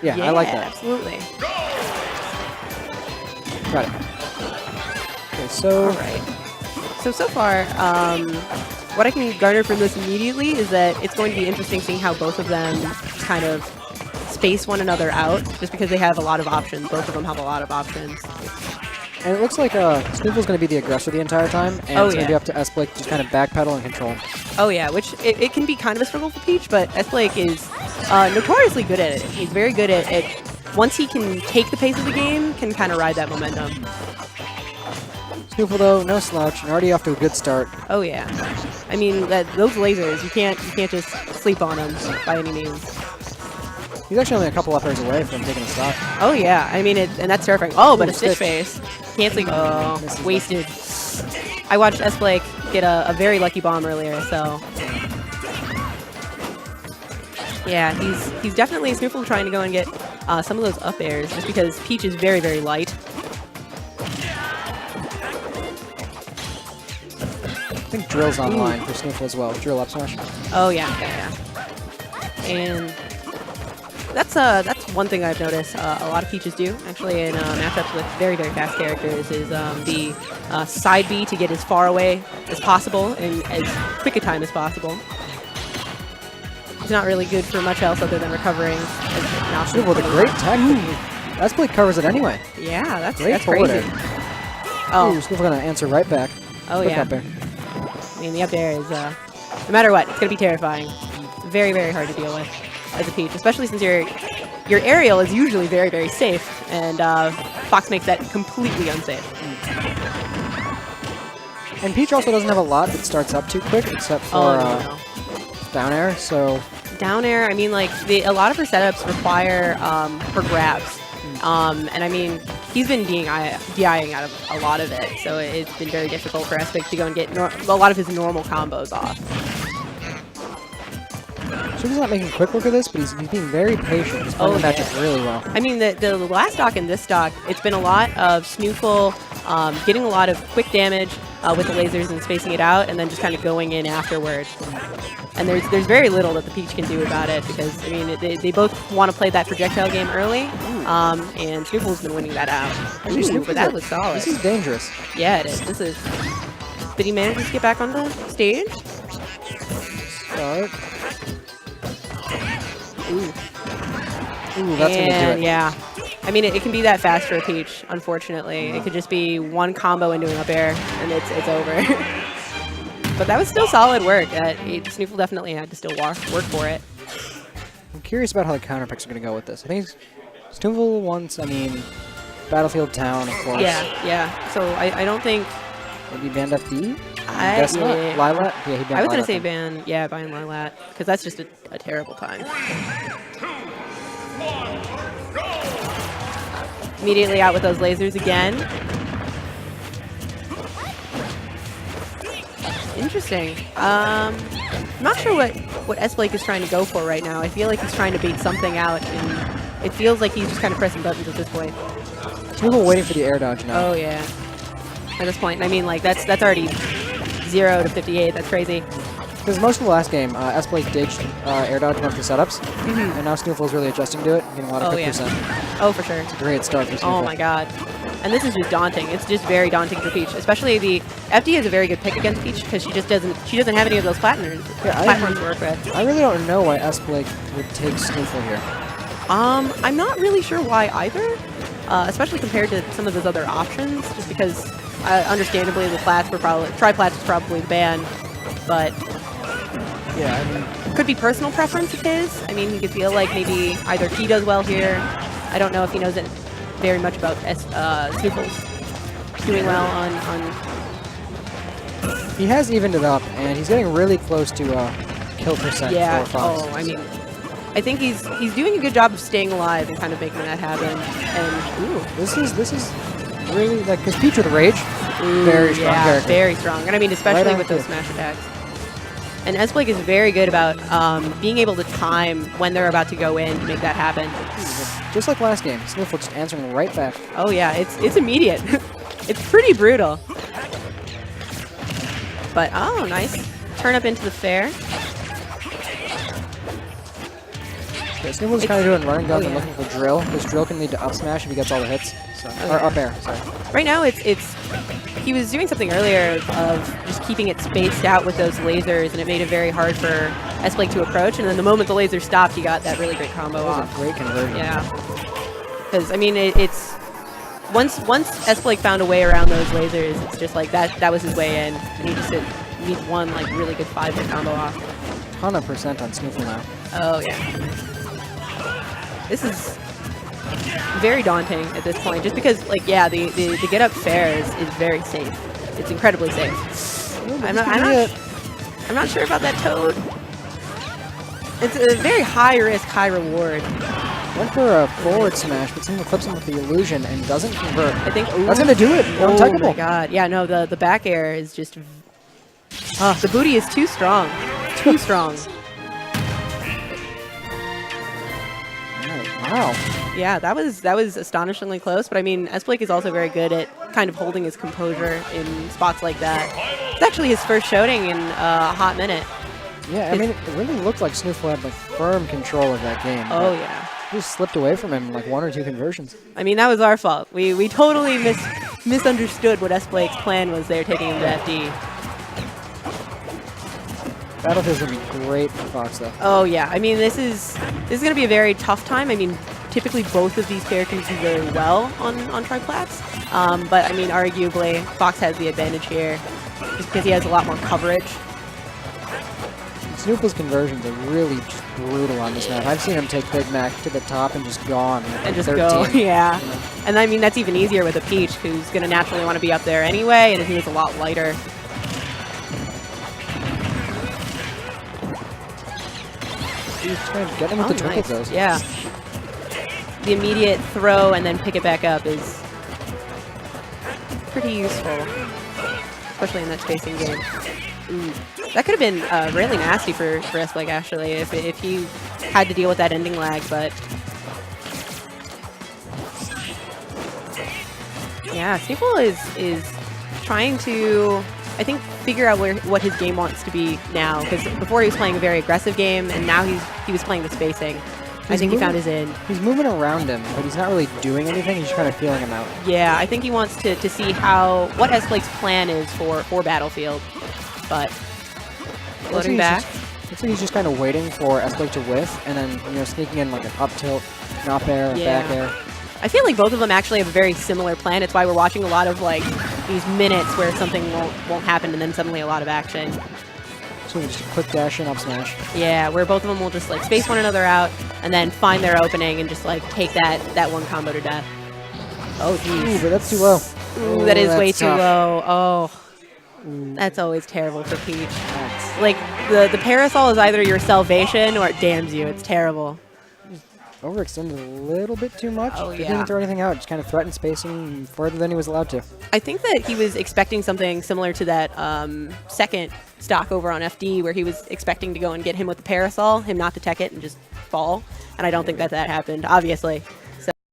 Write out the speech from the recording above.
Yeah, I like that. Absolutely. Got it. Okay, so... All right. So far, what I can garner from this immediately is that it's going to be interesting seeing how both of them kind of space one another out, just because they have a lot of options. Both of them have a lot of options. And it looks like SNooFL's going to be the aggressor the entire time, and it's going to be up to SBlake to just kind of backpedal and control. Oh yeah, which it can be kind of a struggle for Peach, but SBlake is notoriously good at it. He's very good at it. Once he can take the pace of the game, can kind of ride that momentum. SNooFL though, no slouch, and already off to a good start. Oh yeah, I mean those lasers, you can't just sleep on them by any means. He's actually only a couple up airs away from taking a stock. Oh yeah, I mean and that's terrifying. Oh, but a Stitch face. Can't sleep. Oh, wasted. I watched SBlake get a very lucky bomb earlier, so yeah, he's definitely SNooFL trying to go and get some of those up airs, just because Peach is very, very light. I think Drill's online for SNooFL as well. Drill up smash. Oh yeah. And that's one thing I've noticed a lot of Peaches do, actually, in matchups with very, very fast characters, is the side B to get as far away as possible in as quick a time as possible. It's not really good for much else other than recovering. SNooFL with a great tech. SBlake covers it anyway. Yeah, that's Great crazy. Oh, SNooFL going to answer right back. Oh Quick yeah. up air. I mean, the up air is, no matter what, it's going to be terrifying. Very, very hard to deal with as a Peach, especially since your aerial is usually very, very safe, and Fox makes that completely unsafe. And Peach also doesn't have a lot that starts up too quick, except for down air, so... Down air, I mean, like, a lot of her setups require her grabs. And I mean, he's been DIing out of a lot of it, so it's been very difficult for SBlake to go and get a lot of his normal combos off. SNooFL's not making quick work of this, but he's being very patient. He's playing the matchup really well. I mean, the last stock and this stock, it's been a lot of SNooFL getting a lot of quick damage with the lasers and spacing it out, and then just kind of going in afterwards. And there's very little that the Peach can do about it, because, I mean, they both want to play that projectile game early, and SNooFL's been winning that out. Ooh, but that was solid. This is dangerous. Yeah, it is. This is... Did he manage to get back on the stage? Start. Ooh, that's going to do it. Yeah. I mean, it can be that fast for a Peach, unfortunately. It could just be one combo into an up air, and it's over. But that was still solid work. SNooFL definitely had to still work for it. I'm curious about how the counter picks are going to go with this. I think SNooFL wants, I mean, Battlefield Town, of course. Yeah. So I don't think... Maybe banned FD? I guess not. Lilat? Yeah, he banned I was going to Lilat say then. ban Lilat, because that's just a terrible time. Immediately out with those lasers again. Interesting. I'm not sure what SBlake is trying to go for right now. I feel like he's trying to bait something out, and it feels like he's just kind of pressing buttons at this point. SNooFL waiting for the air dodge now. Oh yeah. At this point, I mean, like that's already 0 to 58. That's crazy. Because most of the last game, SBlake ditched air dodge once the setups, and now SNooFL is really adjusting to it, getting a lot of quick percent. Oh, for sure. It's a great start for SNooFL. Oh my god. And this is just daunting. It's just very daunting for Peach. Especially the FD is a very good pick against Peach, because she doesn't have any of those platforms to work with. I really don't know why SBlake would take SNooFL here. I'm not really sure why either, especially compared to some of those other options, just because understandably the tri-plats is probably the ban, but yeah, I mean, could be personal preference of his. I mean, he could feel like maybe either he does well here. I don't know if he knows it very much about SNooFL's doing well on. He has evened it up, and he's getting really close to kill percent. Yeah. For Fox. Oh, I mean, I think he's doing a good job of staying alive and kind of making that happen. And ooh, this is really like, because Peach with Rage, very strong character. Very strong, and I mean especially with those smash attacks. And SBlake is very good about being able to time when they're about to go in to make that happen. Just like last game, SNooFL just answering right back. Oh yeah, it's immediate. It's pretty brutal. But oh, nice turn up into the fair. Yeah, SNooFL's kind of doing run and gun and yeah. looking for drill. This drill can lead to up smash if he gets all the hits. So, or up air, sorry. Right now, he was doing something earlier of just keeping it spaced out with those lasers, and it made it very hard for SBlake to approach. And then the moment the laser stopped, he got that really great combo That was off. a great conversion. Yeah, because I mean, it's once SBlake found a way around those lasers, it's just like that was his way in, and he just did one like really good 5-hit combo off. Ton of percent on SNooFL now. Oh yeah, this is very daunting at this point, just because like yeah, the get up fair is very safe. It's incredibly safe. I'm not sure about that Toad. It's a very high risk, high reward. Went for a forward smash, but SNooFL clips him with the illusion and doesn't convert. I think That's gonna do it. Oh Untouchable. my god. Yeah, no, the back air is just the booty is too strong. Too strong. Alright, wow. Yeah, that was astonishingly close, but I mean, SBlake is also very good at kind of holding his composure in spots like that. It's actually his first shouting in a hot minute. Yeah, I mean, it really looked like SNooFL had like firm control of that game. Oh yeah. Just slipped away from him like 1 or 2 conversions. I mean, that was our fault. We totally misunderstood what SBlake's plan was there, taking him to FD. Battlefield's gonna be great for Fox though. Oh yeah, I mean this is gonna be a very tough time. I mean, typically both of these characters do very well on triplats, but I mean arguably Fox has the advantage here just because he has a lot more coverage. SNooFL's conversions are really brutal on this map. I've seen him take Big Mac to the top and just gone. And just 13. go, yeah. And I mean that's even easier with a Peach, who's gonna naturally want to be up there anyway, and he is a lot lighter. He's trying to get him with the triple throws. Yeah. The immediate throw and then pick it back up is pretty useful, especially in that spacing game. Ooh. That could have been really nasty for SBlake actually if he had to deal with that ending lag, but yeah, SNooFL is trying to, I think, figure out what his game wants to be now, because before he was playing a very aggressive game, and now he was playing the spacing. I think he found his in. He's moving around him, but he's not really doing anything. He's just kind of feeling him out. Yeah, I think he wants to see what SBlake's plan is for Battlefield, but floating back. Looks like he's just kind of waiting for SBlake to whiff, and then sneaking in like an up tilt, an up air, a back air. I feel like both of them actually have a very similar plan. It's why we're watching a lot of like these minutes where something won't happen and then suddenly a lot of action. So just a quick dash and up smash. Yeah, where both of them will just like space one another out and then find their opening and just like take that one combo to death. Oh geez. Ooh, but that's too low. Ooh, that is way too tough. low. Oh. That's always terrible for Peach. Like the parasol is either your salvation or it damns you. It's terrible. Overextended a little bit too much. Oh, He yeah. didn't throw anything out. Just kind of threatened spacing further than he was allowed to. I think that he was expecting something similar to that second stock over on FD where he was expecting to go and get him with the parasol, him not to tech it and just fall. And I don't think that happened, obviously.